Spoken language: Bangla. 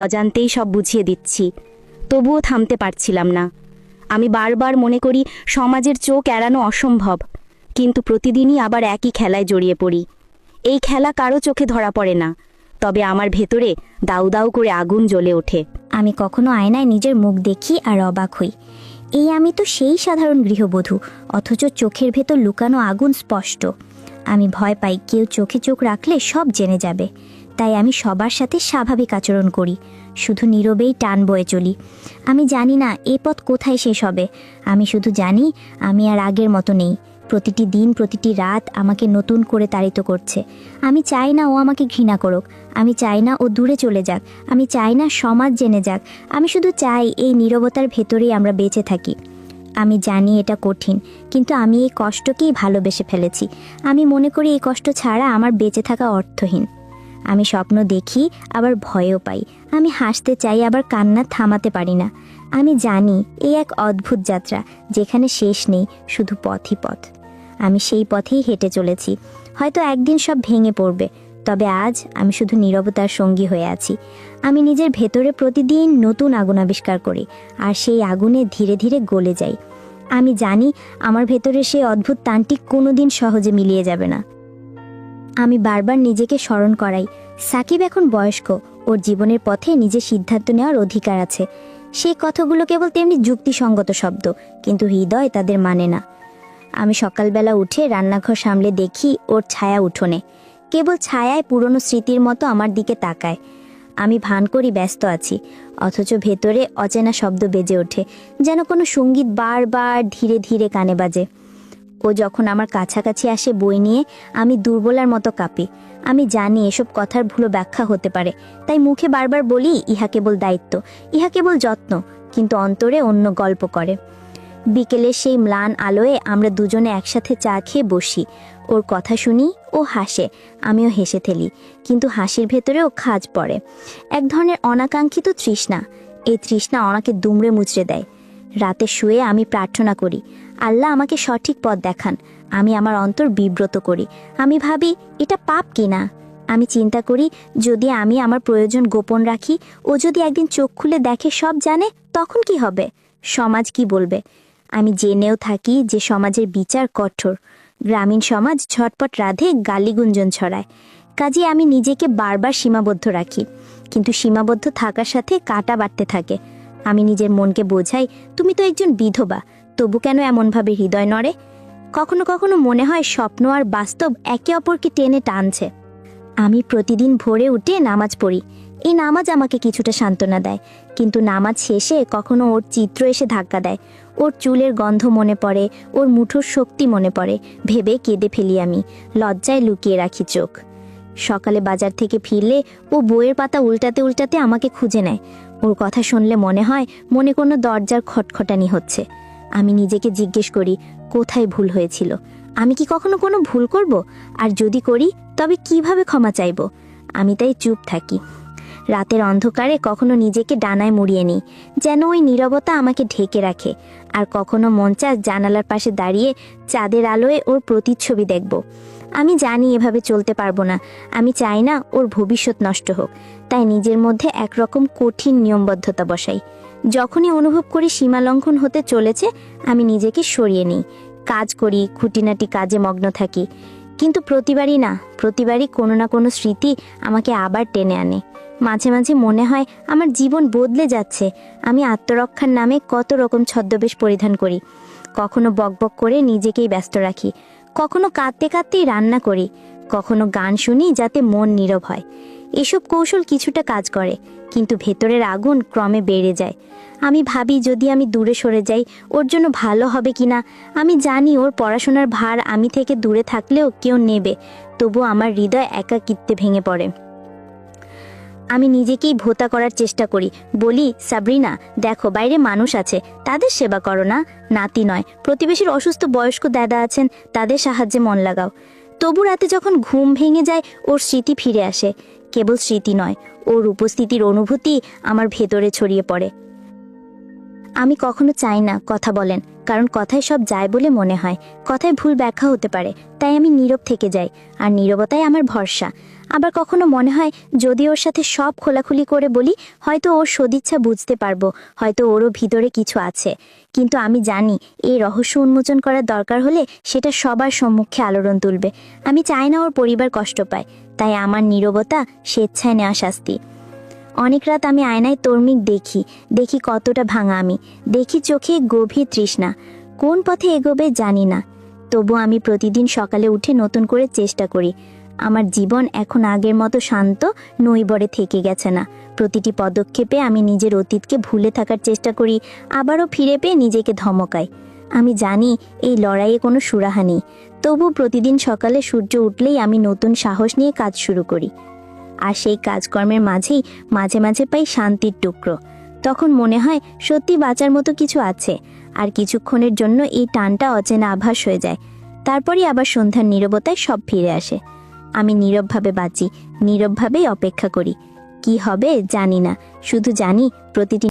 অজান্তেই সব বুঝিয়ে দিচ্ছি, তবুও থামতে পারছিলাম না। আমি বারবার মনে করি সমাজের চোখ এড়ানো অসম্ভব, কিন্তু প্রতিদিনই আবার একই খেলায় জড়িয়ে পড়ি। এই খেলা কারো চোখে ধরা পড়ে না, তবে আমার ভেতরে দাউ দাউ করে আগুন জ্বলে ওঠে। আমি কখনো আয়নায় নিজের মুখ দেখি আর অবাক হই। এই আমি তো সেই সাধারণ গৃহবধূ, অথচ চোখের ভেতর লুকানো আগুন স্পষ্ট। আমি ভয় পাই কেউ চোখে চোখ রাখলে সব জেনে যাবে, তাই আমি সবার সাথে স্বাভাবিক আচরণ করি, শুধু নীরবেই টান বয়ে চলি। আমি জানি না এ পথ কোথায় শেষ হবে, আমি শুধু জানি আমি আর আগের মতো নেই। প্রতিটি দিন প্রতিটি রাত আমাকে নতুন করে তাড়িত করছে। আমি চাই না ও আমাকে ঘৃণা করুক, আমি চাই না ও দূরে চলে যাক, আমি চাই না সমাজ জেনে যাক। আমি শুধু চাই এই নীরবতার ভেতরেই আমরা বেঁচে থাকি। আমি জানি এটা কঠিন, কিন্তু আমি এই কষ্টকেই ভালোবেসে ফেলেছি। আমি মনে করি এই কষ্ট ছাড়া আমার বেঁচে থাকা অর্থহীন। আমি স্বপ্ন দেখি, আবার ভয়ও পাই। আমি হাসতে চাই, আবার কান্না থামাতে পারি না। আমি জানি এই এক অদ্ভুত যাত্রা, যেখানে শেষ নেই, শুধু পথই পথ। আমি সেই পথেই হেঁটে চলেছি। হয়তো একদিন সব ভেঙে পড়বে, তবে আজ আমি শুধু নীরবতার সঙ্গী হয়ে আছি। আমি নিজের ভেতরে প্রতিদিন নতুন আগুন আবিষ্কার করি, আর সেই আগুনে ধীরে ধীরে গলে যাই। আমি জানি আমার ভেতরে সেই অদ্ভুত টানটি কোনোদিন সহজে মিলিয়ে যাবে না। আমি বারবার নিজেকে স্মরণ করাই, সাকিব এখন বয়স্ক, ওর জীবনের পথে নিজের সিদ্ধান্ত নেওয়ার অধিকার আছে। সেই কথাগুলো কেবল তেমনি যুক্তিসঙ্গত শব্দ, কিন্তু হৃদয় তাদের মানে না। আমি সকালবেলা উঠে রান্নাঘর সামলে দেখি ওর ছায়া উঠোনে, কেবল ছায়ায় পুরনো স্মৃতির মতো আমার দিকে তাকায়। আমি ভান করি ব্যস্ত আছি, অথচ ভেতরে অচেনা শব্দ বেজে ওঠে, যেন কোনো সঙ্গীত বারবার ধীরে ধীরে কানে বাজে। ও যখন আমার কাছাকাছি আসে বই নিয়ে, আমি দুর্বলার মতো কাঁপি। আমি জানি এসব কথার ভুল ব্যাখ্যা হতে পারে, তাই মুখে বারবার বলি ইহা কেবল দায়িত্ব, ইহা কেবল যত্ন, কিন্তু অন্তরে অন্য গল্প করে। বিকেলের সেই ম্লান আলোয় আমরা দুজনে একসাথে চা খেয়ে বসি। ওর কথা শুনি, ও হাসে, আমিও হেসে ফেলি, কিন্তু হাসির ভেতরেও খাজ পড়ে, এক ধরনের অনাকাঙ্ক্ষিত তৃষ্ণা। এই তৃষ্ণা ওনাকে দুমড়ে মুচড়ে দেয়। রাতে শুয়ে আমি প্রার্থনা করি, আল্লাহ আমাকে সঠিক পথ দেখান। আমি আমার অন্তর বিব্রত করি, আমি ভাবি এটা পাপ কিনা। আমি চিন্তা করি যদি আমি আমার প্রয়োজন গোপন রাখি, ও যদি একদিন চোখ খুলে দেখে সব জানে, তখন কি হবে? সমাজ কি বলবে? আমি জেনেও থাকি যে সমাজের বিচার কঠোর। গ্রামীণ সমাজ ঝটপট রাধে গালিগুঞ্জন ছড়ায়। কাজে আমি নিজেকে বারবার সীমাবদ্ধ রাখি, কিন্তু সীমাবদ্ধ থাকার সাথে কাটা বাড়তে থাকে। আমি নিজের মনকে বোঝাই, তুমি তো একজন বিধবা, তবু কেন এমনভাবে হৃদয় নড়ে? কখনো কখনো মনে হয় স্বপ্ন আর বাস্তব একে অপরকে টেনে টানছে। আমি প্রতিদিন ভোরে উঠে নামাজ পড়ি। এই নামাজ আমাকে কিছুটা সান্ত্বনা দেয়, কিন্তু নামাজ শেষে কখনো ওর চিত্র এসে ধাক্কা দেয়। ওর চুলের গন্ধ মনে পড়ে, ওর মুঠোর শক্তি মনে পড়ে, ভেবে কেঁদে ফেলি আমি, লজ্জায় লুকিয়ে রাখি চোখ। সকালে বাজার থেকে ফিরলে ও বইয়ের পাতা উল্টাতে উল্টাতে আমাকে খুঁজে নেয়। ওর কথা শুনলে মনে হয় মনে কোনো দরজার খটখটানি হচ্ছে। আমি নিজেকে জিজ্ঞেস করি, কোথায় ভুল হয়েছিল? আমি কি কখনো কোনো ভুল করব? আর যদি করি, তবে কিভাবে ক্ষমা চাইব? আমি তাই চুপ থাকি। রাতের অন্ধকারে কখনো নিজেকে ডানায় মুড়িয়ে নিই, যেন ওই নীরবতা আমাকে ঢেকে রাখে। আর কখনো মন চায় জানালার পাশে দাঁড়িয়ে চাঁদের আলোয় ওর প্রতিচ্ছবি দেখব। আমি জানি এভাবে চলতে পারবো না। আমি চাই না ওর ভবিষ্যৎ নষ্ট হোক, তাই নিজের মধ্যে একরকম কঠিন নিয়মবদ্ধতা বসাই। যখনই অনুভব করি সীমা লঙ্ঘন হতে চলেছে, আমি নিজেকে সরিয়ে নিই, কাজ করি, খুঁটিনাটি কাজে মগ্ন থাকি। কিন্তু প্রতিবারই কোনো না কোনো স্মৃতি আমাকে আবার টেনে আনে। মাঝে মাঝে মনে হয় আমার জীবন বদলে যাচ্ছে। আমি আত্মরক্ষার নামে কত রকম ছদ্মবেশ পরিধান করি। কখনো বকবক করে নিজেকেই ব্যস্ত রাখি, কখনো কাঁদতে কাঁদতেই রান্না করি, কখনো গান শুনি যাতে মন নীরব হয়। এসব কৌশল কিছুটা কাজ করে, কিন্তু ভেতরের আগুন ক্রমে বেড়ে যায়। আমি ভাবি যদি আমি দূরে সরে যাই, ওর জন্য ভালো হবে কিনা। আমি জানি ওর পড়াশোনার ভার আমি থেকে দূরে থাকলেও কেউ নেবে, তবু আমার হৃদয় একাকিত্বে ভেঙে পড়ে। আমি নিজেকেই ভোতা করার চেষ্টা করি, বলি সাবরিনা, দেখো বাইরে মানুষ আছে, তাদের সেবা করো না। নাতি নয়, প্রতিবেশীর অসুস্থ বয়স্ক দাদা আছেন, তাদের সাহায্যে মন লাগাও। তবু রাতে যখন ঘুম ভেঙে যায়, ওর স্মৃতি ফিরে আসে। কেবল স্মৃতি নয়, ওর উপস্থিতির অনুভূতি আমার ভেতরে ছড়িয়ে পড়ে। আমি কখনো চাই না কথা বলেন, কারণ কথায় সব যায় বলে মনে হয়, কথায় ভুল ব্যাখ্যা হতে পারে, তাই আমি নীরব থেকে যাই। আর নীরবতাই আমার ভরসা। আবার কখনো মনে হয় যদি ওর সাথে সব খোলাখুলি করে বলি, হয়তো ওর সদিচ্ছা বুঝতে পারবো, হয়তো ওরও ভিতরে কিছু আছে। কিন্তু আমি জানি এই রহস্য উন্মোচন করার দরকার হলে সেটা সবার সম্মুখে আলোড়ন তুলবে। আমি চাই না ওর পরিবার কষ্ট পায়, তাই আমার নীরবতা স্বেচ্ছায় নেওয়া শাস্তি। অনেক রাত আমি আয়নায় তর্মিক দেখি কতটা ভাঙা আমি, দেখি চোখে গভীর তৃষ্ণা। কোন পথে এগোবে জানি না, তবু আমি প্রতিদিন সকালে উঠে নতুন করে চেষ্টা করি। আমার জীবন এখন আগের মতো শান্ত নৈবরে থেকে গেছে না। প্রতিটি পদক্ষেপে আমি নিজের অতীতকে ভুলে থাকার চেষ্টা করি, আবারও ফিরে পেয়ে নিজেকে ধমকাই। আমি জানি এই লড়াইয়ে কোনো সুরাহা নেই, তবু প্রতিদিন সকালে সূর্য উঠলেই আমি নতুন সাহস নিয়ে কাজ শুরু করি। আর সেই কাজকর্মের মাঝেই মাঝে মাঝে পাই শান্তির টুকরো। তখন মনে হয় সত্যি বাঁচার মতো কিছু আছে। আর কিছুক্ষণের জন্য এই টানটা অচেনা আভাস হয়ে যায়। তারপরই আবার সন্ধ্যার নীরবতায় সব ফিরে আসে। আমি নীরবভাবে বাঁচি, নীরবভাবেই অপেক্ষা করি। কি হবে জানি না, শুধু জানি প্রতিটি